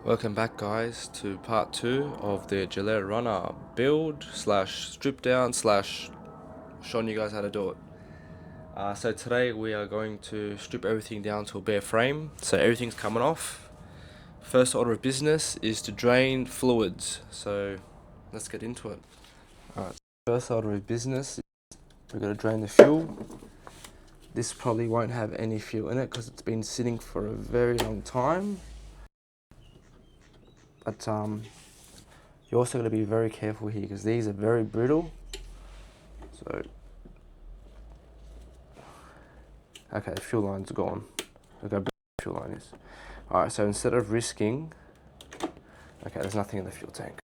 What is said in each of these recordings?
Welcome back, guys, to part 2 of the Gilera Runner build slash strip down slash showing you guys how to do it. So today we are going to strip everything down to a bare frame, so everything's coming off. First order of business is to drain fluids, so let's get into it. Alright, first order of business, we're going to drain the fuel. This probably won't have any fuel in it because it's been sitting for a very long time. But you're also going to be very careful here because these are very brittle. So, okay, the fuel line's gone. Look how big the fuel line is. Alright, so instead of risking, okay, there's nothing in the fuel tank.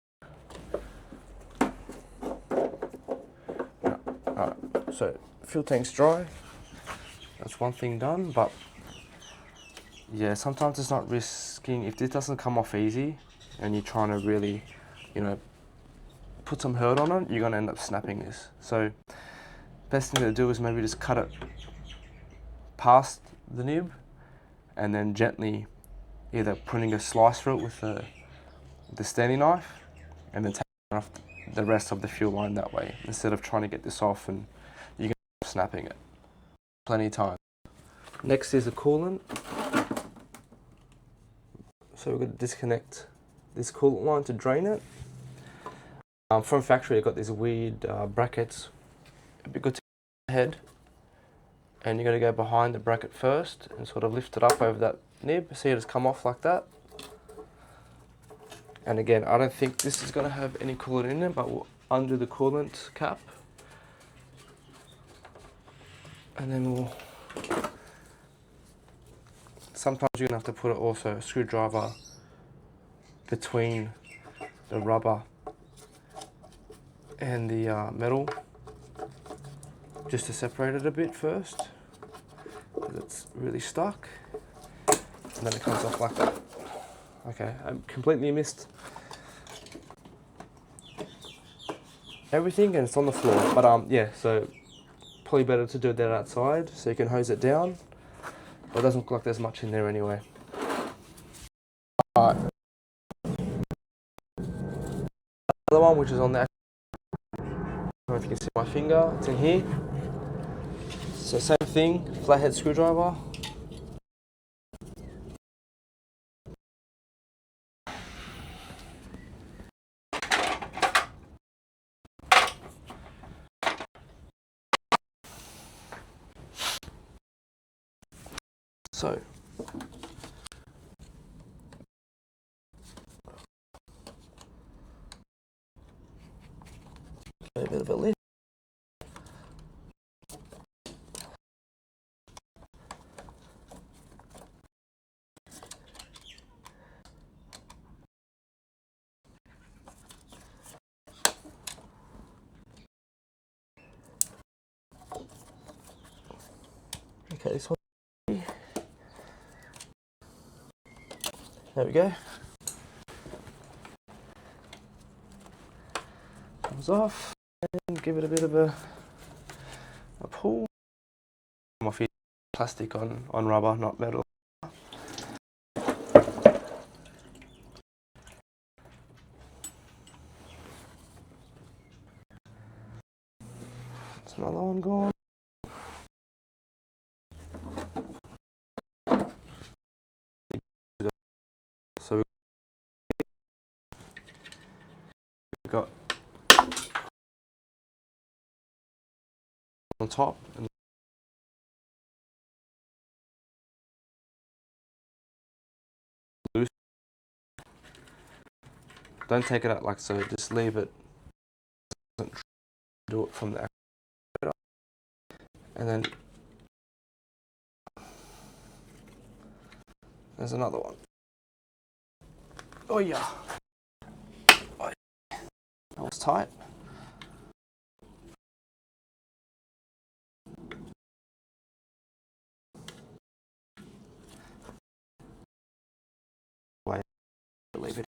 No. Alright, so fuel tank's dry. That's one thing done, but yeah, sometimes it's not risking. If this doesn't come off easy and you're trying to really, put some hurt on it, you're going to end up snapping this. So best thing to do is maybe just cut it past the nib and then gently either putting a slice through it with the standing knife and then taking off the rest of the fuel line that way, instead of trying to get this off and you can end up snapping it. Plenty of time. Next is the coolant. So we're going to disconnect this coolant line to drain it. From factory, I got these weird brackets. It'd be good to get head, and you're going to go behind the bracket first and sort of lift it up over that nib. See it has come off like that. And again, I don't think this is going to have any coolant in it, but we'll undo the coolant cap. And then we'll... Sometimes you're going to have to put also a screwdriver between the rubber and the metal, just to separate it a bit first, because it's really stuck. And then it comes off like that. Okay, I completely missed everything and it's on the floor. But yeah, so probably better to do that outside so you can hose it down. But it doesn't look like there's much in there anyway. Alright. Another one which is on the, I don't know if you can see my finger, it's in here. So same thing, flathead screwdriver. So a bit of a lift. Okay, this one. There we go. Comes off and give it a bit of a pull. I'm off here, plastic on rubber, not metal. There's another one gone. So we've got on top and loose. Don't take it out like so, just leave it. Do it from the actual, and then there's another one. Oh yeah. Oh, yeah. That was tight. Wait, leave it.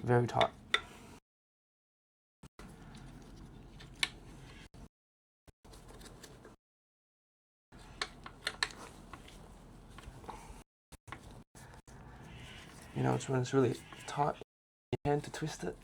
Very tight. You know, it's when it's really tight in your hand to twist it.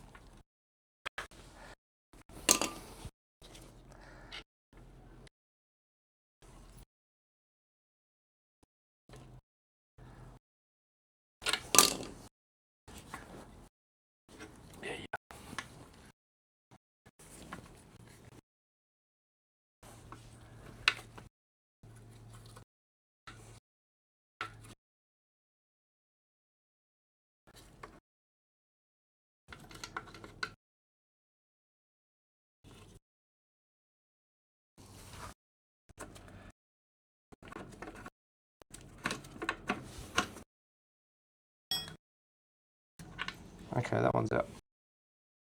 Okay, that one's out.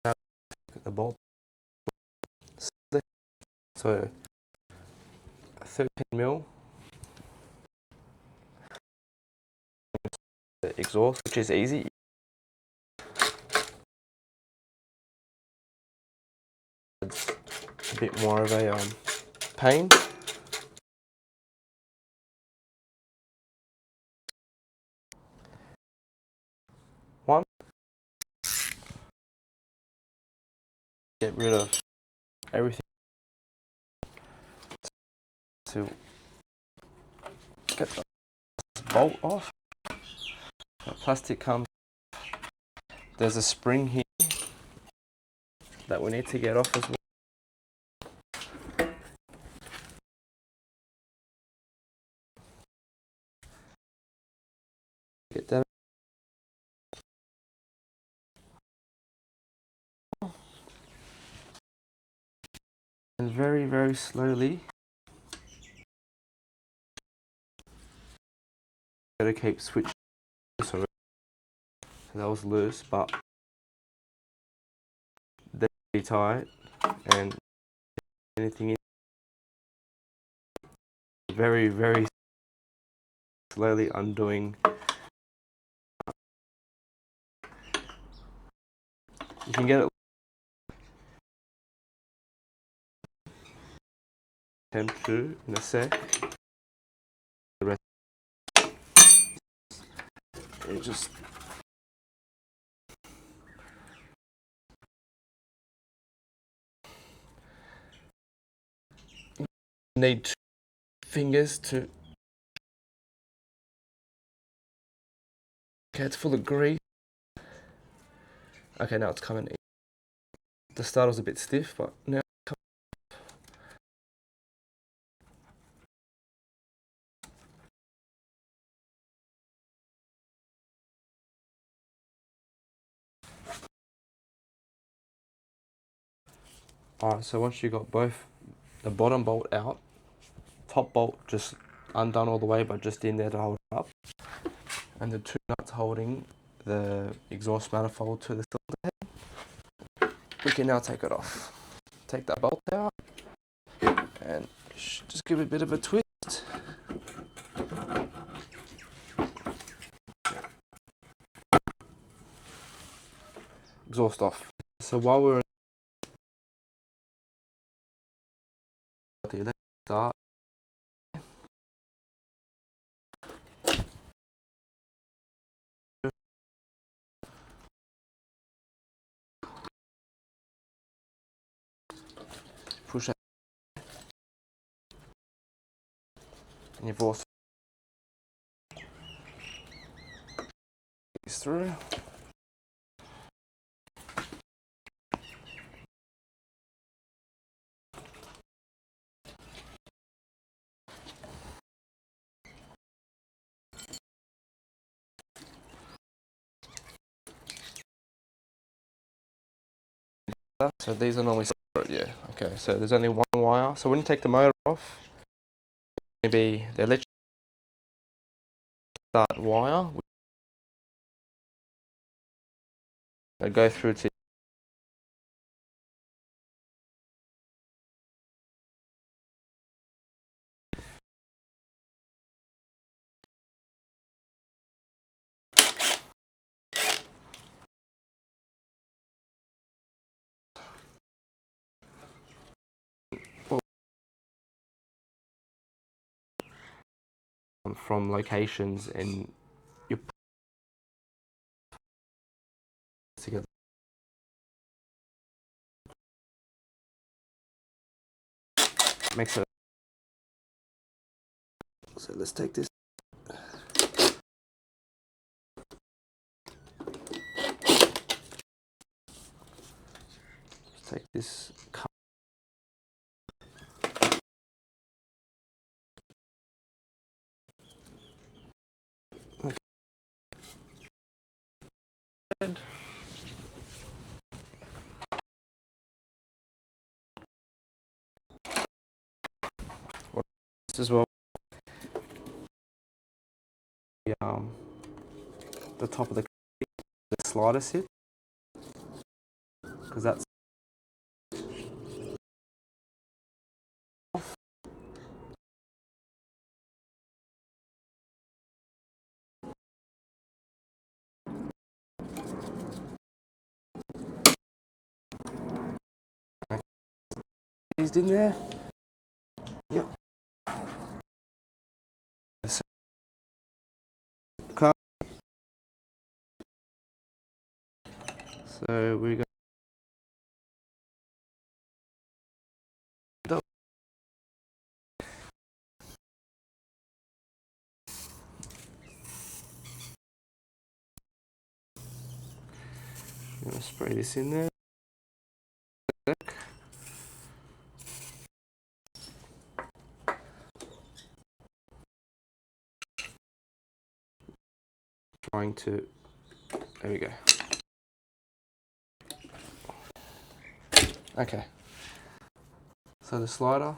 Now get the bolt. So 13mm the exhaust, which is easy. It's a bit more of a pain. One, get rid of everything to get the bolt off. The plastic comes. There's a spring here that we need to get off as well. Get that. And very, very slowly. Gotta keep switching. So that was loose, but they're pretty tight, and anything in very, very slowly undoing. You can get it. Attempt to in a sec. The rest, it just need 2 fingers to. Okay, it's full of grease. Okay, now it's coming. The start was a bit stiff, but now. Alright, so once you got both the bottom bolt out, top bolt just undone all the way, but just in there to hold it up, and the 2 nuts holding the exhaust manifold to the cylinder head, we can now take it off. Take that bolt out and just give it a bit of a twist. Exhaust off. So while we're let's start. Push it, and you've also through. So these are normally separate, yeah. Okay, so there's only one wire. So when you take the motor off, maybe the electric start wire will go through to from locations, and you makes it. So let's take this. Let's take this. As well, the top of the slider sit, because that's eased in there. Yep. So we're going to spray this in there. Trying to, there we go. Okay. So the slider,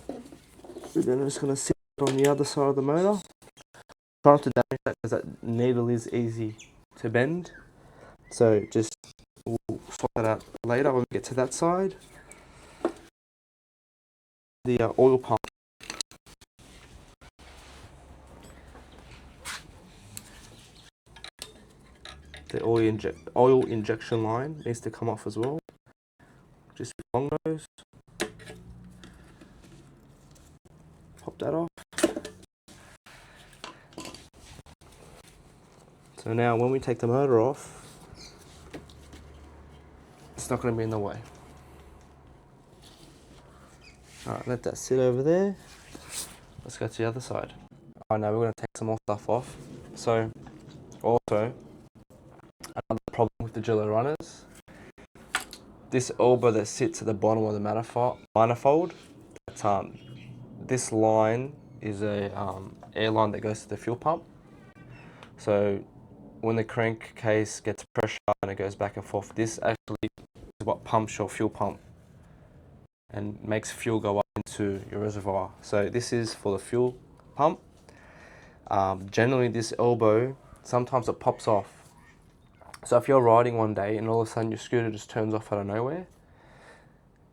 we're then just going to sit on the other side of the motor. Try not to damage that because that needle is easy to bend. So just we'll swap that out later when we get to that side. The oil pump. The oil injection line needs to come off as well. Just along those. Pop that off. So now when we take the motor off, it's not going to be in the way. Alright, let that sit over there. Let's go to the other side. Alright, now we're going to take some more stuff off. So, also, another problem with the Gilera Runners, this elbow that sits at the bottom of the manifold, this line is a air line that goes to the fuel pump. So when the crankcase gets pressure and it goes back and forth, this actually is what pumps your fuel pump and makes fuel go up into your reservoir. So this is for the fuel pump. Generally this elbow, sometimes it pops off. So if you're riding one day and all of a sudden your scooter just turns off out of nowhere,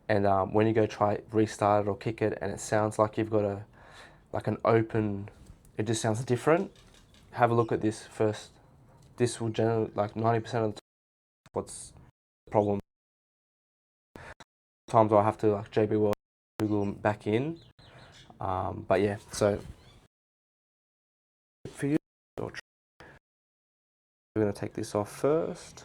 and when you go try restart it or kick it and it sounds like you've got an open, it just sounds different, have a look at this first. This will generally, like 90% of the time, what's the problem. Sometimes I have to like JB World, Google back in. But yeah, so for you, we're going to take this off first.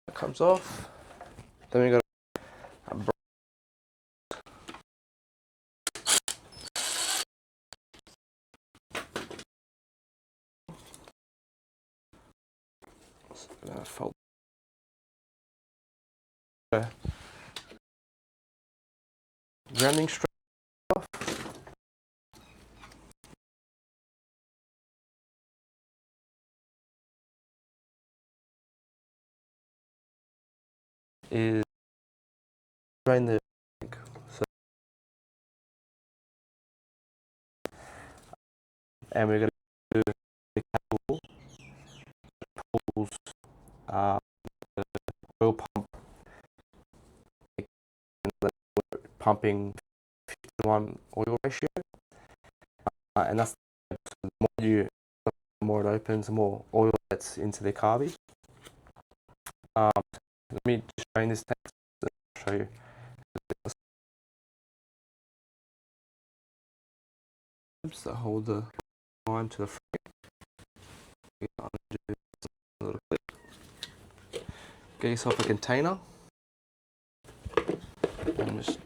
That comes off. Then we got a fold. Grounding strap off. Is drain the tank. So, and we're going to do the cable pulls the oil pump, pumping 51 oil ratio, and that's the more it opens, the more oil gets into the carby. Let me just drain this tank. I'll show you. To hold the line to the frame. Undo this a little bit. Get yourself a container and just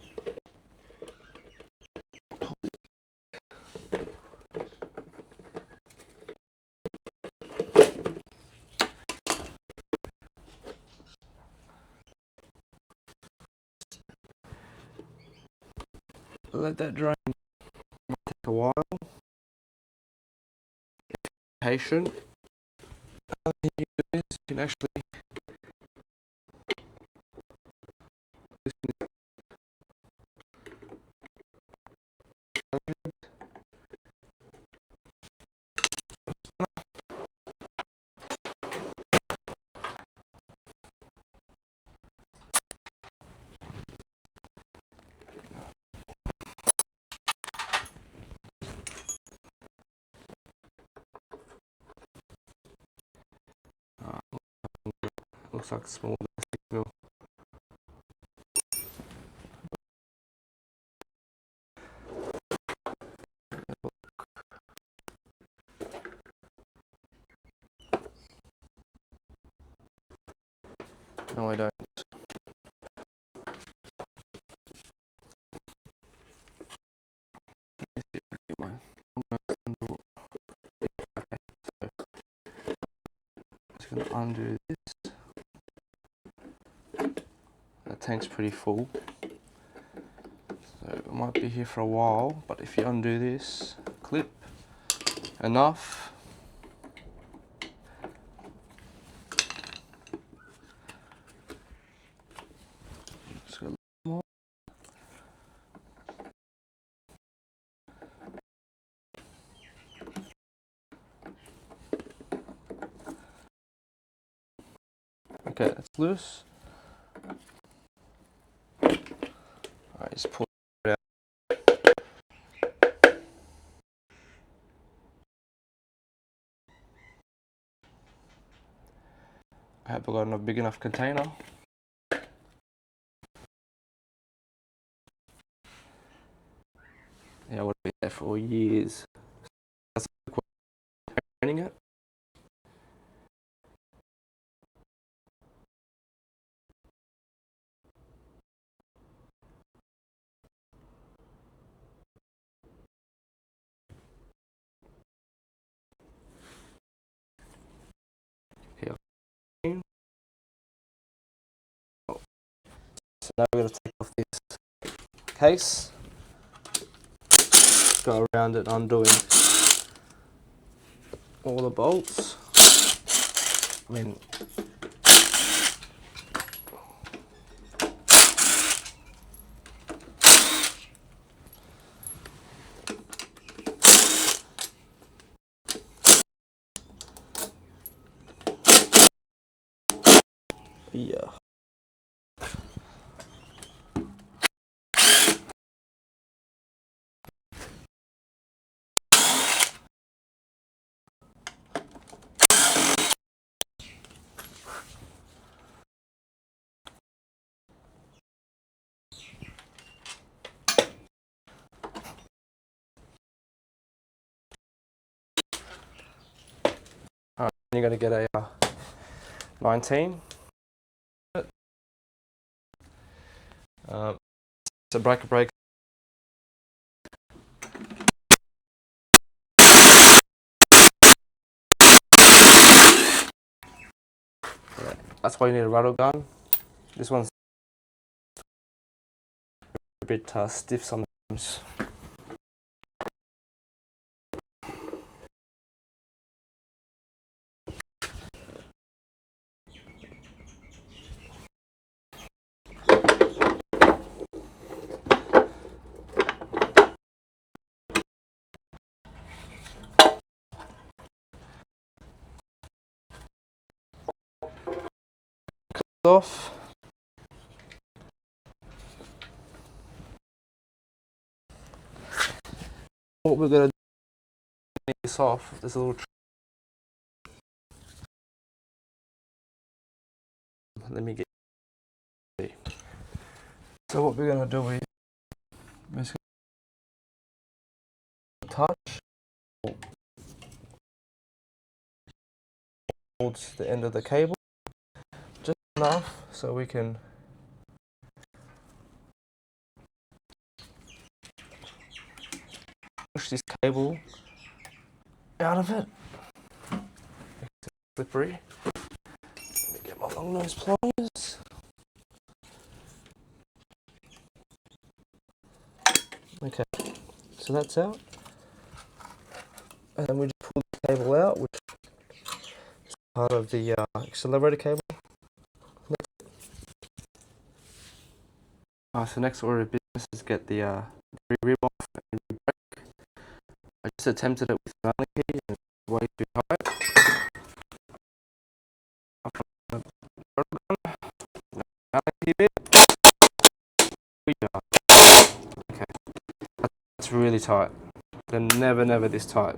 let that drain. It might take a while. Patient. You can actually looks like small mill. No, I don't. Just gonna undo this. That tank's pretty full, so it might be here for a while. But if you undo this clip enough, just got a little more. Okay, that's loose. Alright, just pull it out. I hope I got a big enough container. Yeah, I would have been there for years. That's training it. Here. So now we're going to take off this case. Go around it, undoing all the bolts. I mean, yeah. Alright, you're going to get a 19. It's a break. That's why you need a rattle gun. This one's a bit stiff sometimes. Off. What we're going to do is this off. There's a little let me get. So what we're gonna do is just touch towards the end of the cable, just enough so we can push this cable out of it. It's slippery. Let me get my long nose pliers. Okay, so that's out. And then we just pull the cable out, which is part of the accelerator cable. So next order of business is get the rib off and re-brake. I just attempted it with an Allen key and it's way too tight. Allen key bit. Okay, that's really tight. They're never this tight.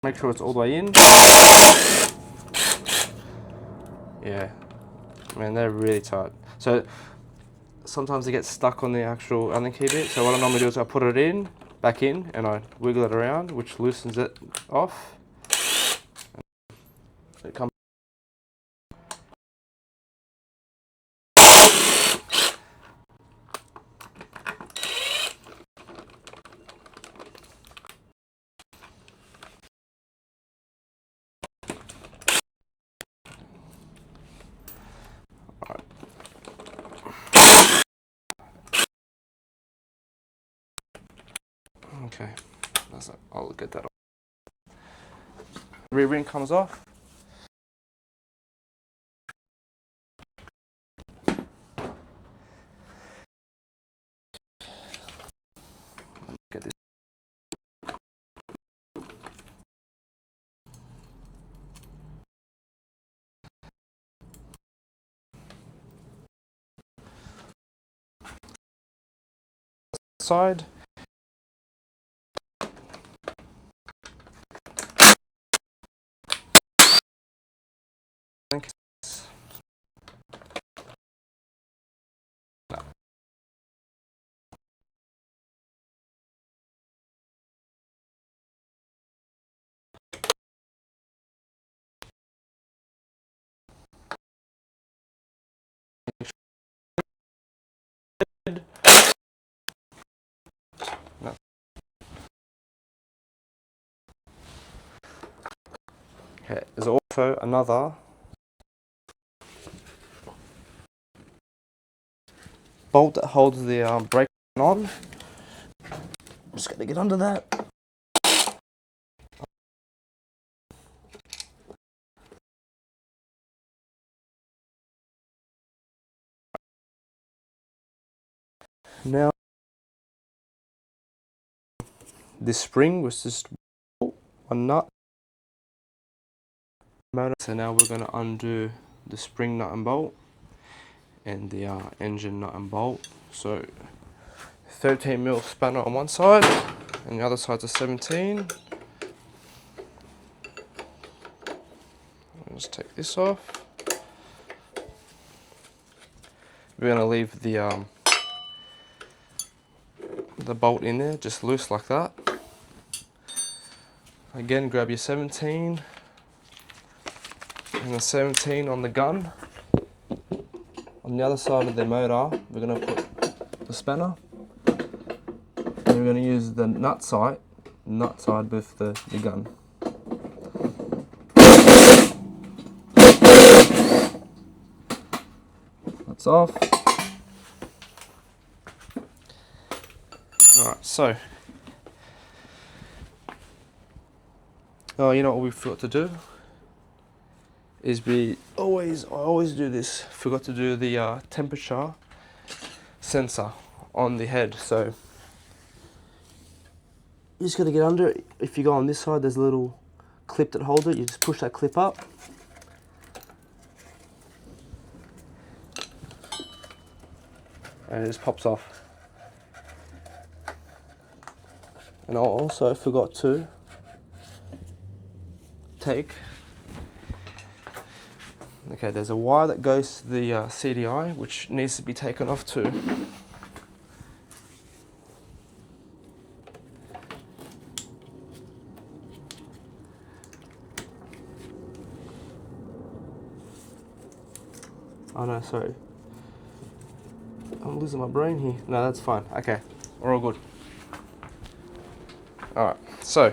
Make sure it's all the way in. Yeah, man, they're really tight. So sometimes they get stuck on the actual Allen key bit. So what I normally do is I put it in, back in, and I wiggle it around, which loosens it off. It comes. Okay, that's it. I'll get that off. Rear ring comes off. Get this. Side. Okay, there's also another bolt that holds the brake on. I'm just gonna get under that. Now, this spring was just one nut. So now we're gonna undo the spring nut and bolt and the engine nut and bolt. So 13mm spanner on one side and the other side's a 17. Let's take this off. We're gonna leave the bolt in there, just loose like that. Again, grab your 17 and the 17 on the gun. On the other side of the motor, we're gonna put the spanner. And we're going to use the nut side with the gun. That's off. Alright, so. Oh, you know what we forgot to do? Is I always do this. Forgot to do the temperature sensor on the head. So You just got to get under it. If you go on this side, there's a little clip that holds it. You just push that clip up. And it just pops off. And I also forgot to take, okay, there's a wire that goes to the CDI which needs to be taken off too. Oh no, sorry. I'm losing my brain here. No, that's fine. Okay, we're all good. Alright, so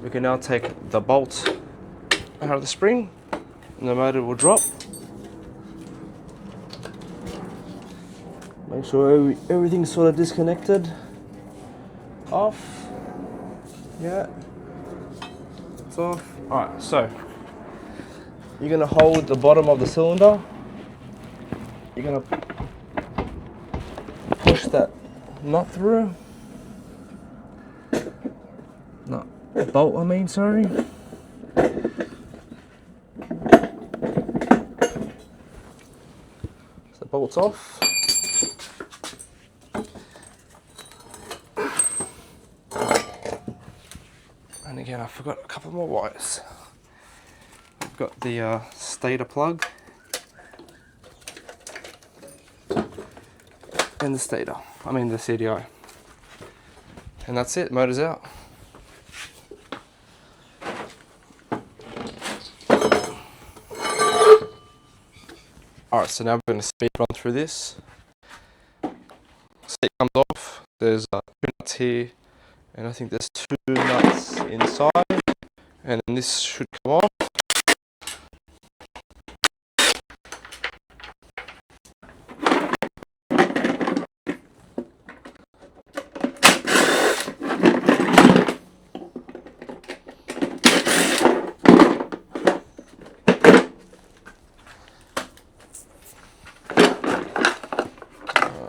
we can now take the bolt out of the spring and the motor will drop. Make sure everything's sort of disconnected. Off. Yeah. It's off. Alright, so you're going to hold the bottom of the cylinder. You're going to push that nut through. Not bolt, I mean, sorry. So bolt's off. And again, I forgot a couple more wires. I've got the stator plug and the stator, I mean the CDI. And that's it, motor's out. Alright, so now we're going to speed run through this. Seat comes off, there's 2 nuts here, and I think there's 2 nuts inside, and then this should come off.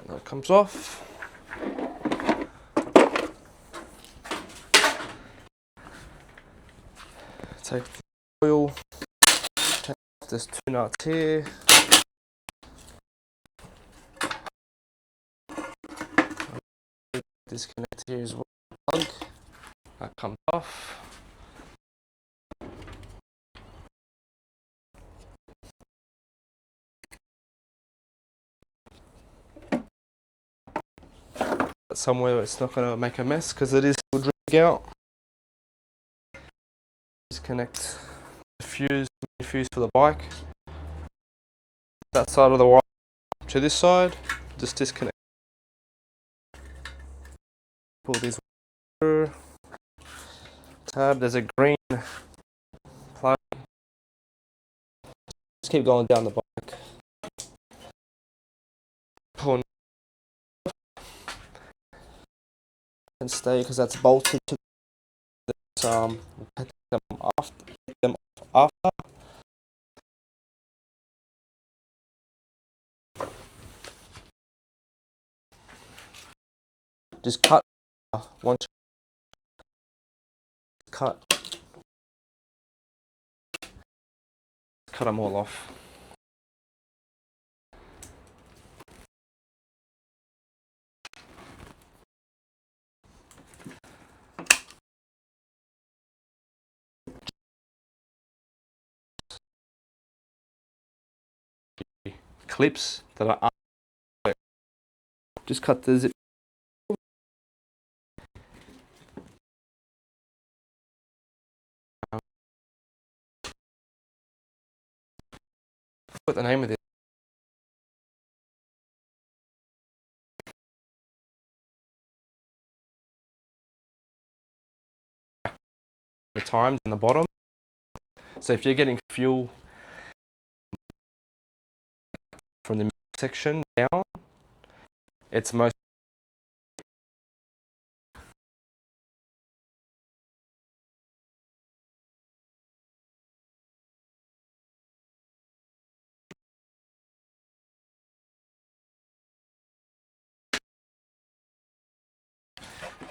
That comes off. Take the oil, take off, there's 2 nuts here. Disconnect here as well, plug. That comes off. Somewhere it's not going to make a mess because it is still dripping out. Disconnect the fuse for the bike. That side of the wire to this side, just disconnect. Pull these through. Tab, there's a green plug. Just keep going down the bike. Pull and stay because that's bolted to this. We'll take them off after. Just cut one. Cut them all off. Clips that are just cut the zip. What the name of this? The times in the bottom. So if you're getting fuel from the section down, it's most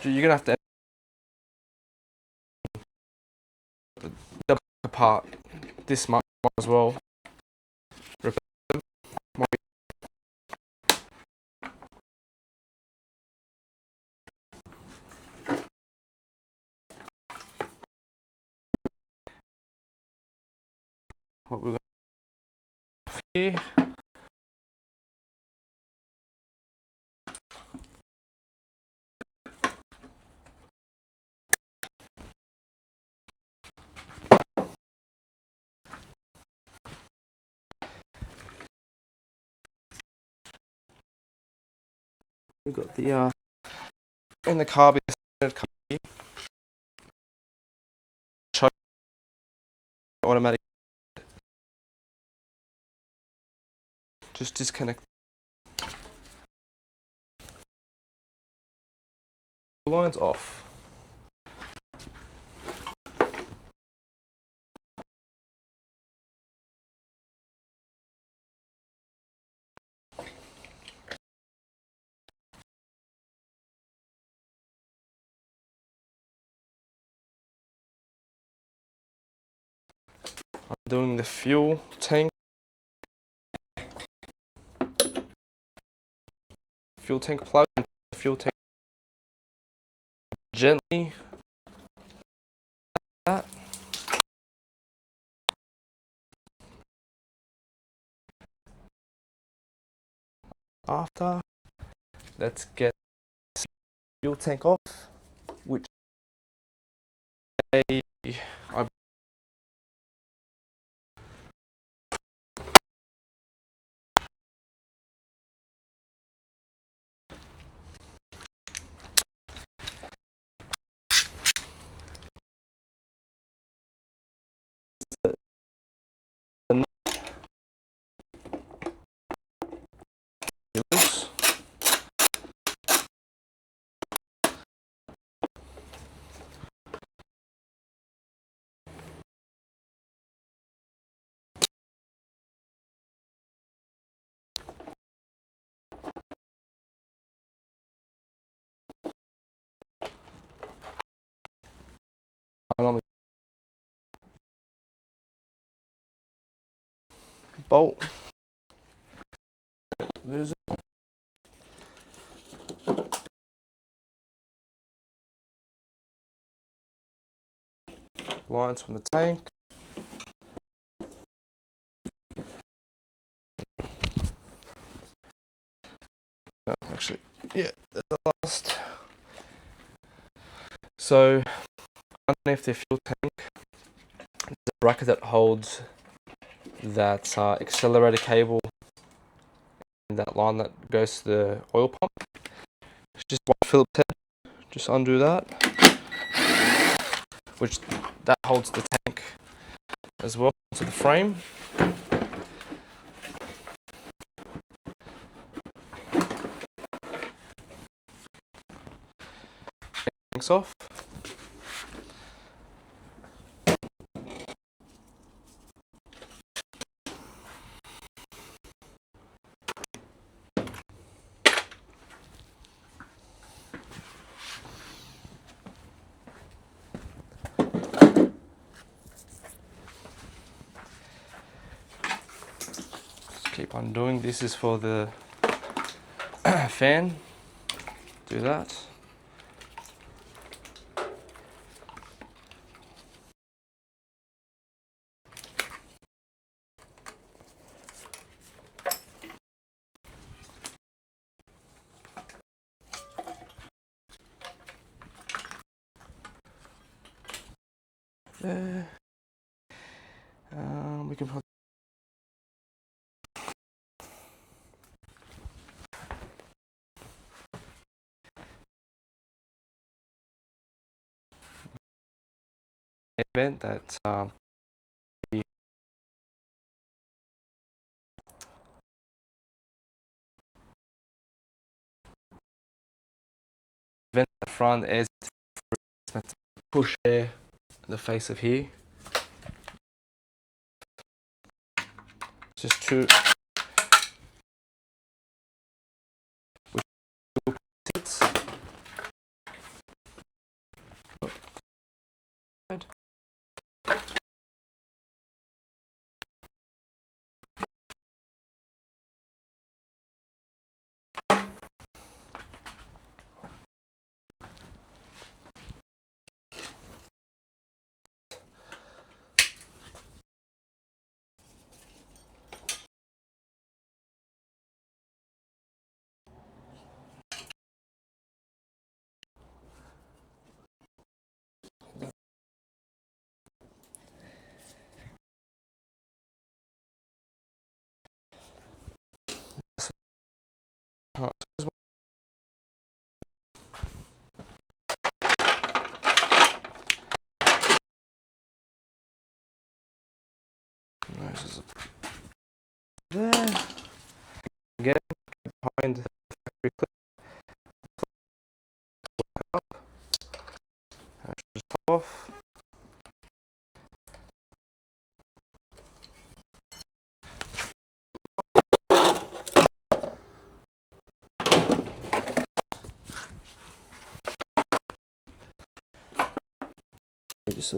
You're gonna have to double apart this much as well. What we're gonna do here. We've got the in the carb choke automatic. Just disconnect the lines off. I'm doing the fuel tank plug and the fuel tank gently. That. After, let's get the fuel tank off, which I loose. Bolt. Lose it. Lines from the tank. No, actually, yeah, that's the last. So, underneath the fuel tank, there's a bracket that holds that accelerator cable and that line that goes to the oil pump. It's just one Phillips head. Just undo that, which that holds the tank as well to the frame. Tanks off. Keep on doing. This is for the fan. Do that. There. We can put event that the vent at the front is push air in the face of here. Just to Alright, so this is there. Again, behind the factory clip up, just pop off. Just a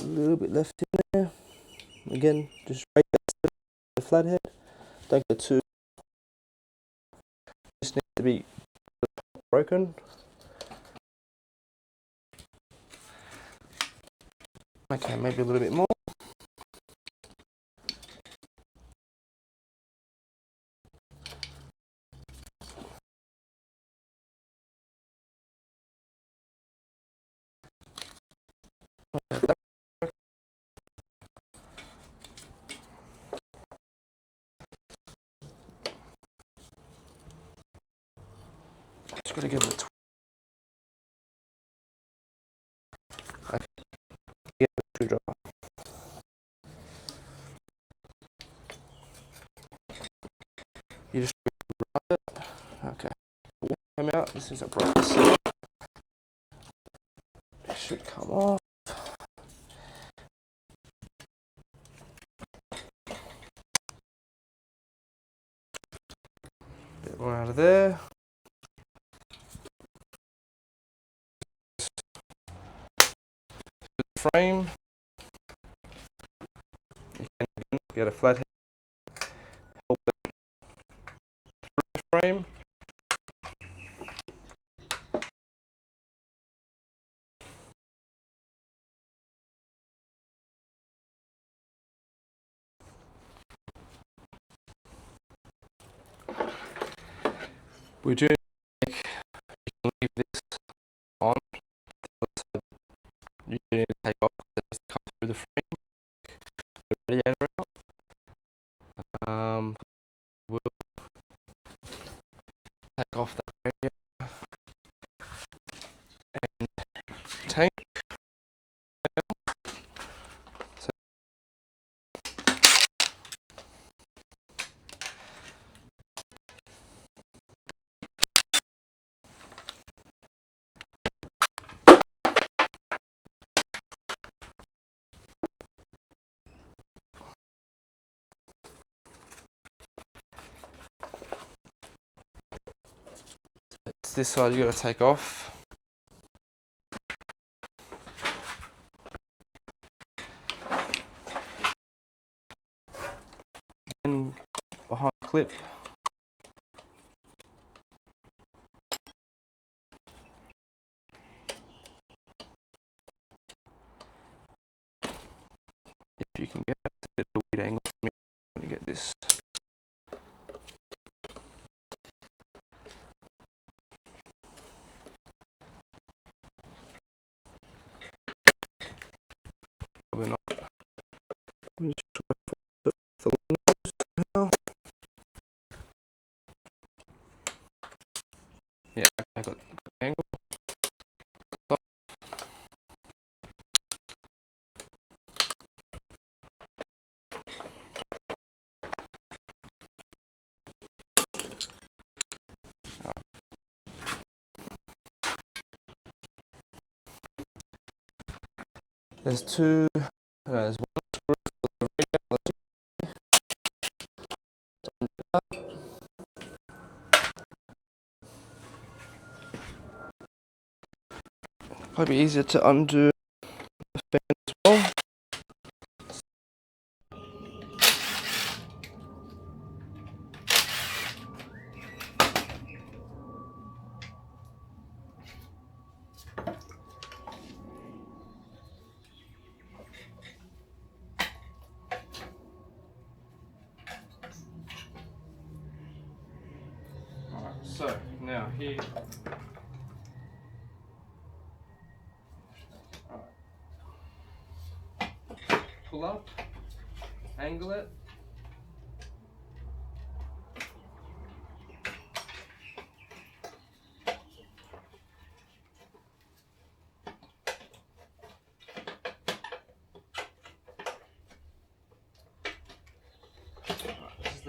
little bit left in there. Again, just right there, the flathead. Don't go too. Just need to be broken. Okay, maybe a little bit more. Just gotta give it a get the screwdriver. You just rub it. Okay. Come out. This is a brace. It should come off. Bit more out of there. Frame. You can get a flathead. Help it through the frame. We do make, you can leave this on. You do need to take off because it has to come through the frame. The radiator out. We'll take off that radiator and tank. So it's this side you got to take off. And behind the clip. If you can get a bit of a weird angle for me, I'm going to get this. Probably not. Let me just try to put the now. Yeah, I got the angle. There's two, there's one screw for the radiator. Might be easier to undo the fan as well. Alright, so now here. Pull up, angle it,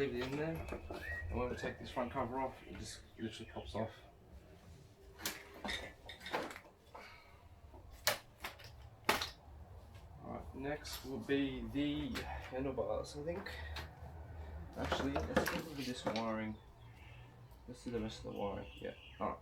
leave it in there, and when we take this front cover off, it just literally pops off. Alright, next will be the handlebars, I think. Actually, let's look at this wiring. Let's do the rest of the wiring. Yeah, alright.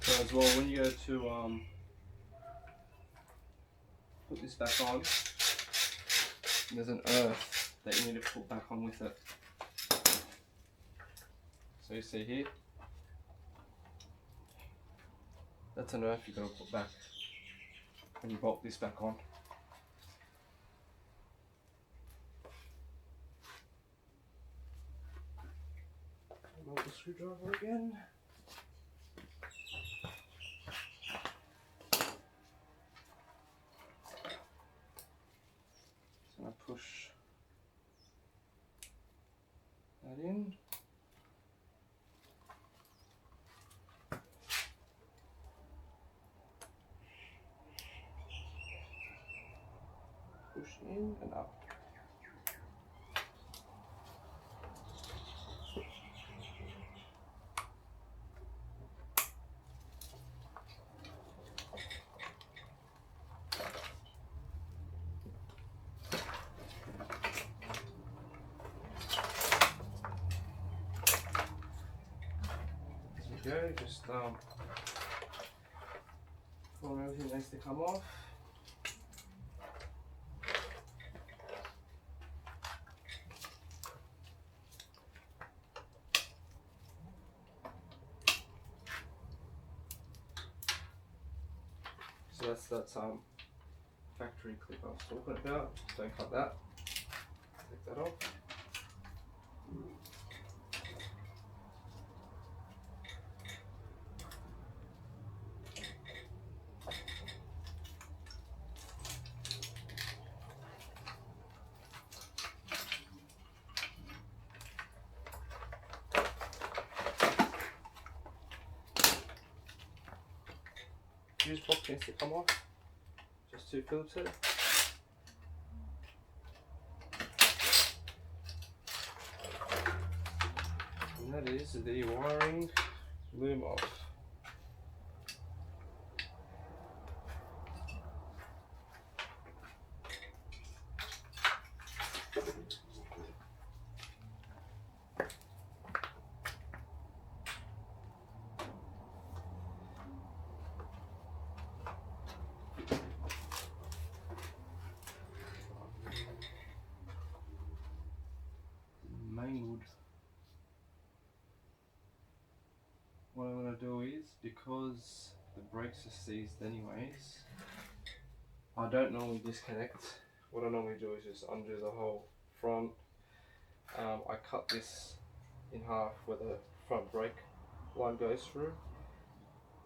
So as well, when you go to put this back on, there's an earth that you need to put back on with it. So you see here, that's an earth you've got to put back when you bolt this back on. Another screwdriver again. So I push that in. Push in and up. There we go, just pull everything needs to come off. So that's that factory clip I was talking about. Don't cut that. Take that off. Fuse box needs to come off. Just 2 Phillips head. And that is the wiring loom off. What I'm going to do is, because the brakes are seized anyways, I don't normally disconnect. What I normally do is just undo the whole front. I cut this in half where the front brake line goes through,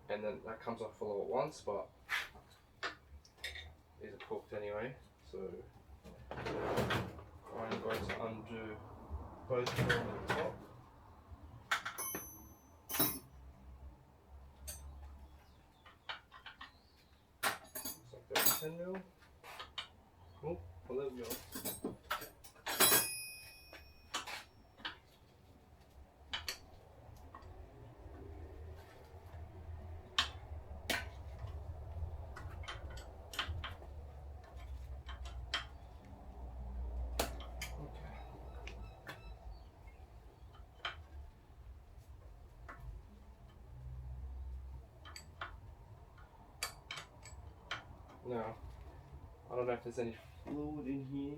and then that comes off all at once, but these are cooked anyway, so I'm going to undo both of them at the top. Looks like 10 mil. Oh, 11 mil. Now, I don't know if there's any fluid in here.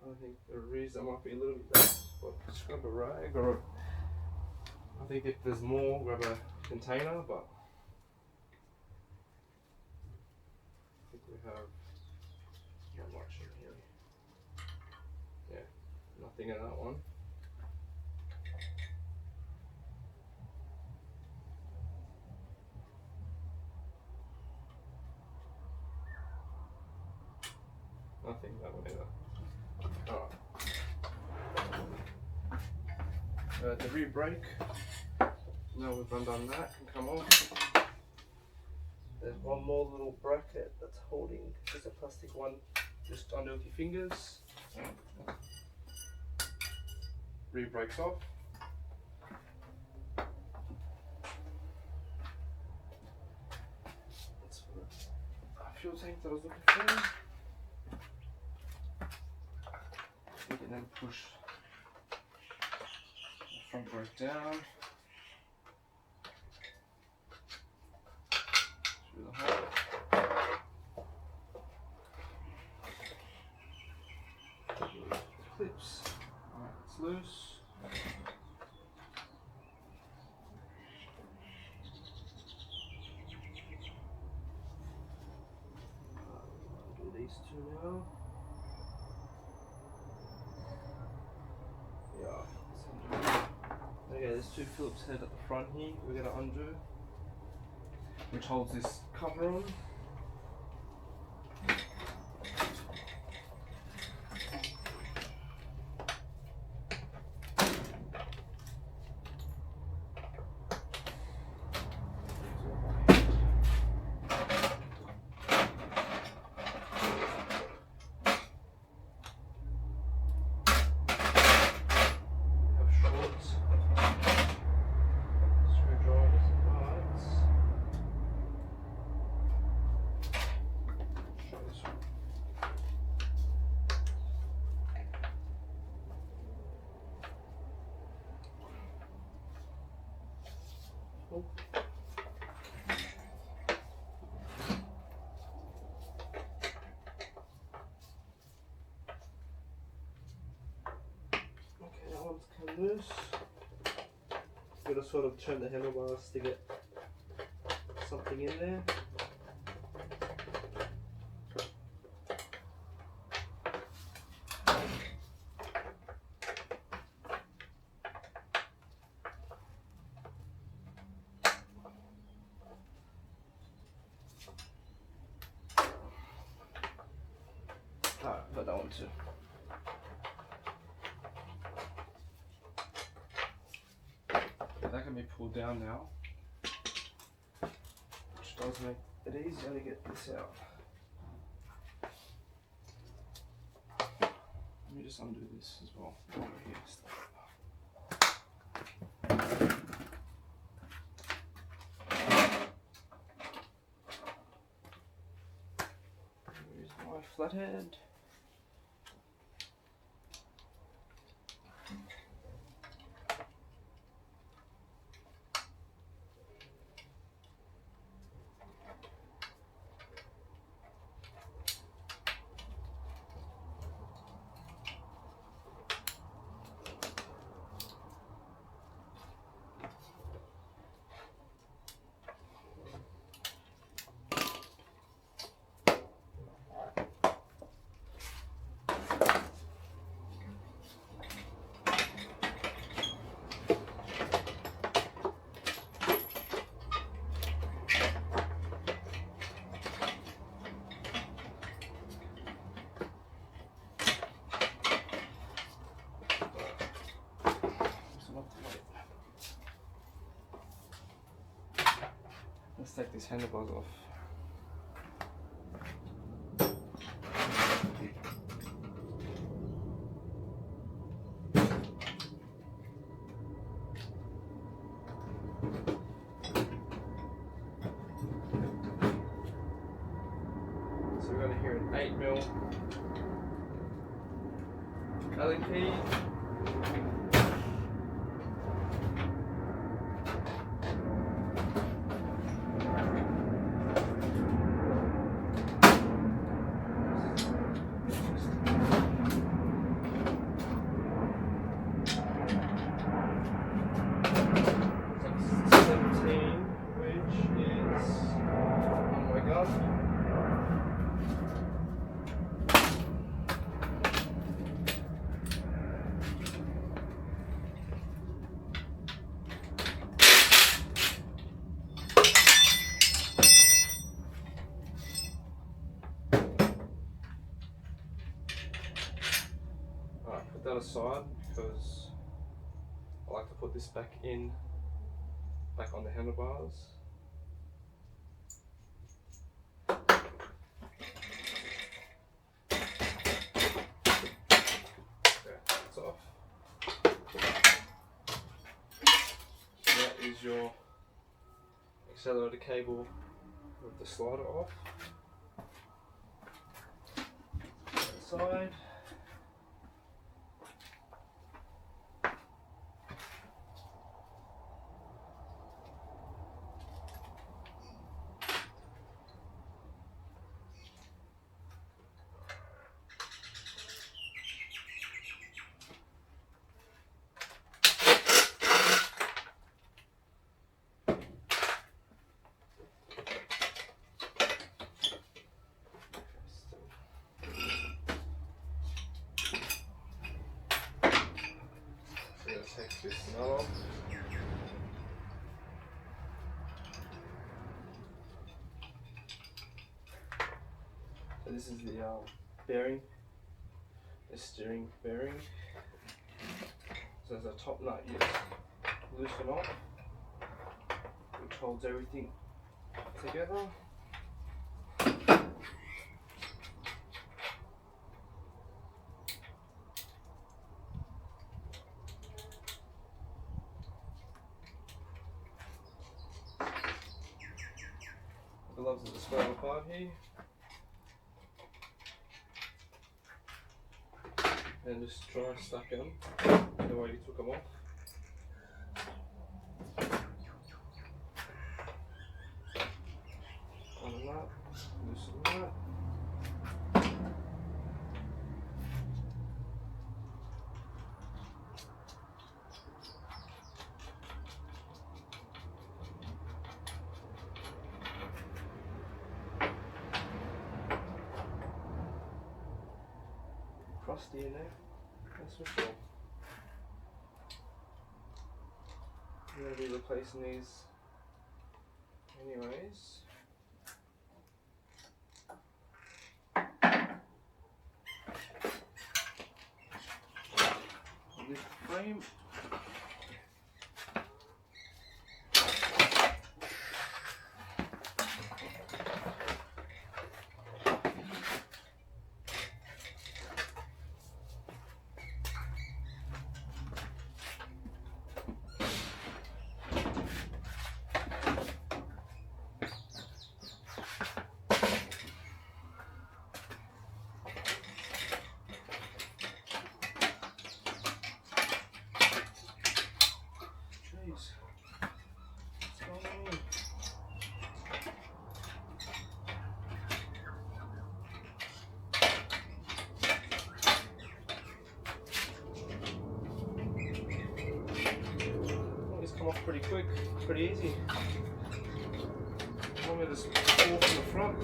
I think there is. There might be a little bit left, but just grab a rag, or I think if there's more, grab a container, but I think we're have not much in here. Yeah, nothing in that one. Nothing in that one either. Alright. The rear brake. Now we've undone that, can come off. There's one more little bracket that's holding, just a plastic one, just under with your fingers. Rear brake's off. That's for the fuel tank that I was looking for. We can then push the front brake down. Through the hole. Clips. Alright, it's loose. Do these two now. Yeah. Okay, there's two Phillips head at the front here. We're going to undo, which holds this cover on. Okay, that one's come loose. Gotta sort of turn the handlebars to get something in there. Alright, put that one too. That can be pulled down now, which does make it easier to get this out. Let me just undo this as well. Over here, here's my flathead. Let's take these handlebars off. So we're going to hear an 8mm Allen key. put that aside because I like to put this back on the handlebars. Okay, that's off. That is your accelerator cable with the slider off. Side. Take this nut off. So this is the bearing, the steering bearing. So there's a top nut you loosen off, which holds everything together. The gloves are just fell apart here. And just try and stack them the way you took them off. Undo that, loosen that. Crusty in there, that's for sure. I'm going to be replacing these anyways. This frame. Come off pretty quick, pretty easy. I'm going to just pull from the front.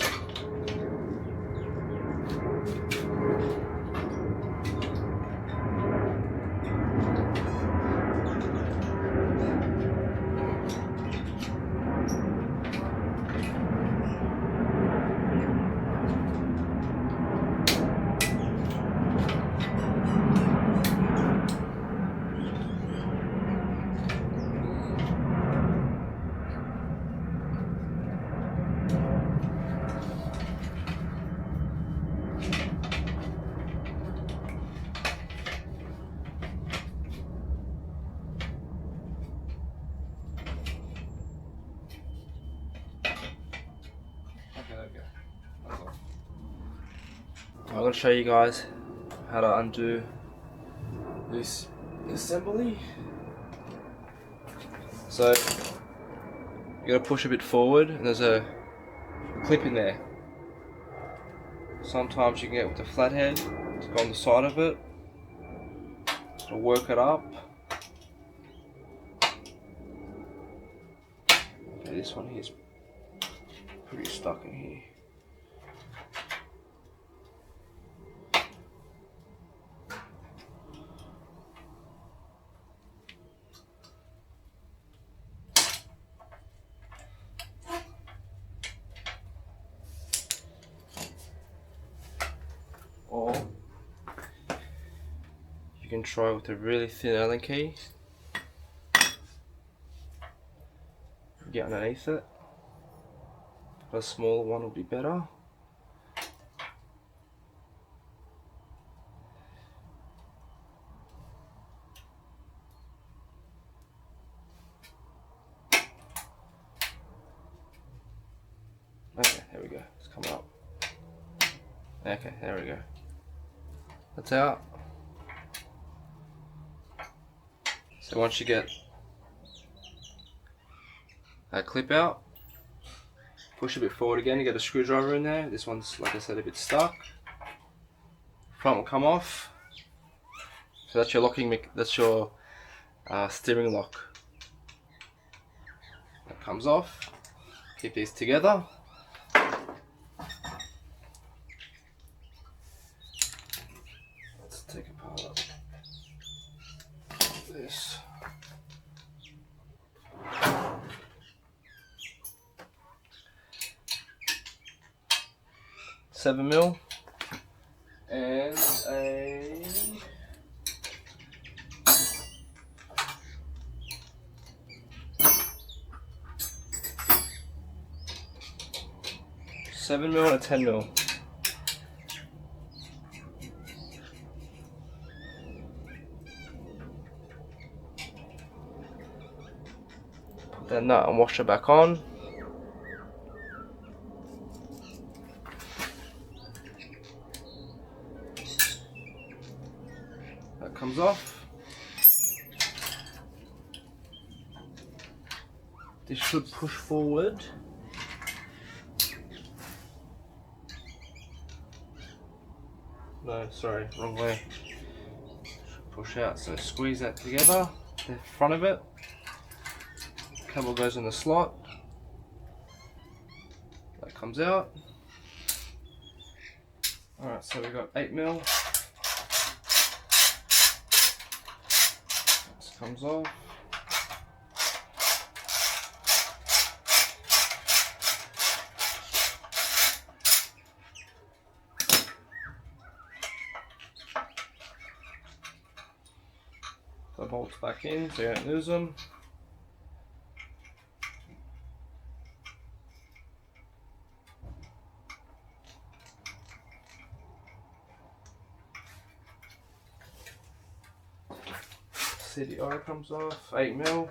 I'm going to show you guys how to undo this assembly. So you got to push a bit forward and there's a clip in there. Sometimes you can get with the flathead to go on the side of it to work it up. Okay, this one here is pretty stuck in here. Or You can try with a really thin Allen key. Get underneath it. A smaller one will be better. Okay, there we go. It's coming up. Okay, there we go. That's out. So once you get that clip out, push a bit forward again, you get a screwdriver in there. This one's, like I said, a bit stuck. Front will come off. So that's your locking, that's your steering lock. That comes off. Keep these together. Let's take apart this. $7 mil and a 7 mil and a 10 mil. Put that nut and washer back on. That comes off. This should push forward. No, sorry, wrong way. Push out, so squeeze that together, the front of it. Cable goes in the slot. That comes out. Alright, so we've got 8 mil. This comes off. The bolts back in so you don't lose them. CDI comes off, 8 mil.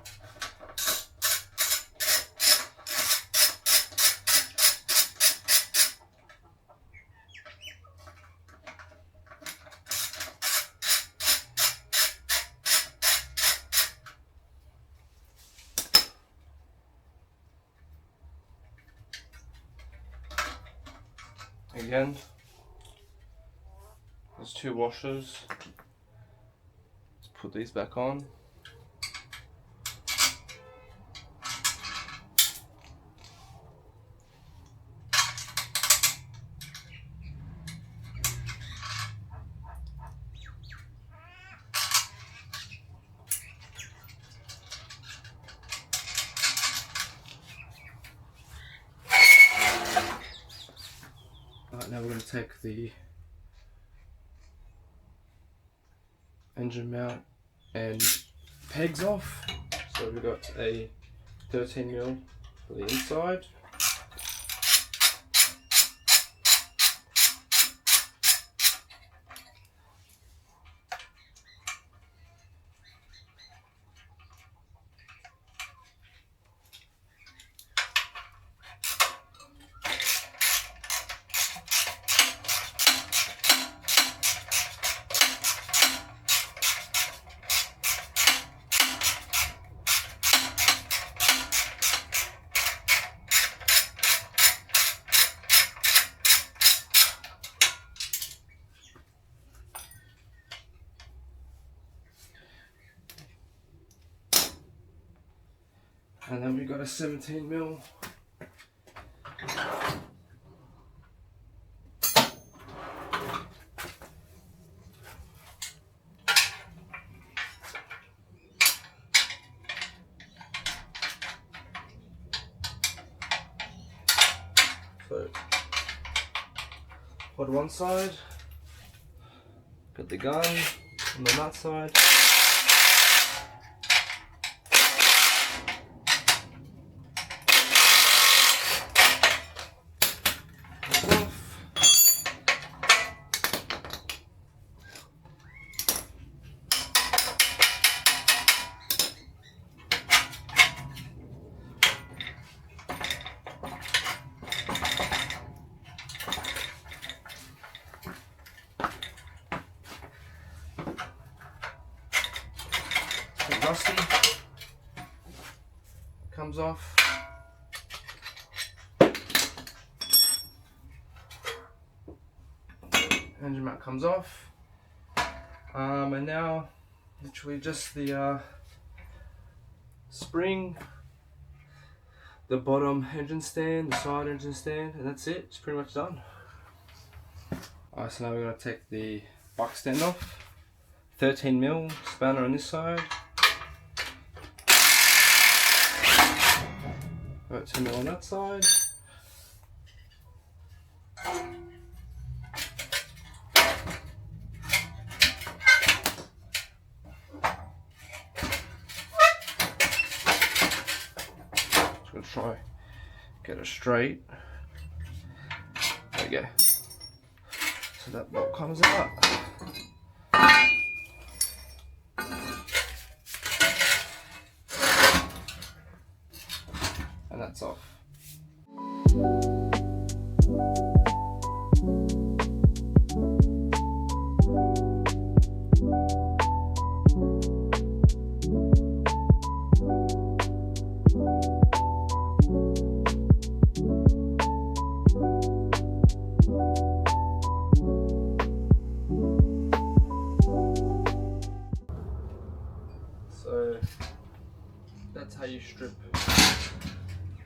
Again, there's 2 washers. Let's put these back on. Right, now we're going to take the engine mount and pegs off. So we've got a 13 mil for the inside. And then we've got a 17 mil. So, put one side, put the gun. on the nut side. Rusty comes off. Engine mount comes off. And now literally just the spring, the bottom engine stand, the side engine stand, and that's it. It's pretty much done. Alright, so now we're going to take the buck stand off. 13mm spanner on this side. 13mm on that side. Just gonna try get it straight. There we go. So that bolt comes out. And that's off. So that's how you strip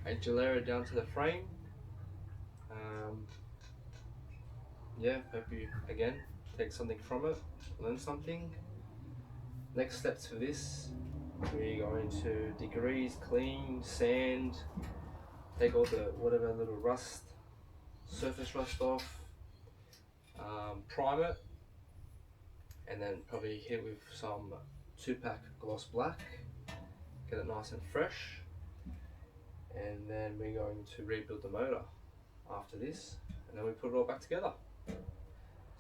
a Gilera down to the frame. Yeah, hope you again take something from it, learn something. Next steps for this, we're going to degrease, clean, sand, take all the whatever little rust, surface rust off, prime it, and then probably hit with some 2-pack gloss black, get it nice and fresh, and then we're going to rebuild the motor after this, and then we put it all back together.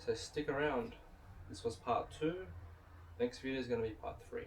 So stick around. This was part 2. Next video is going to be part 3.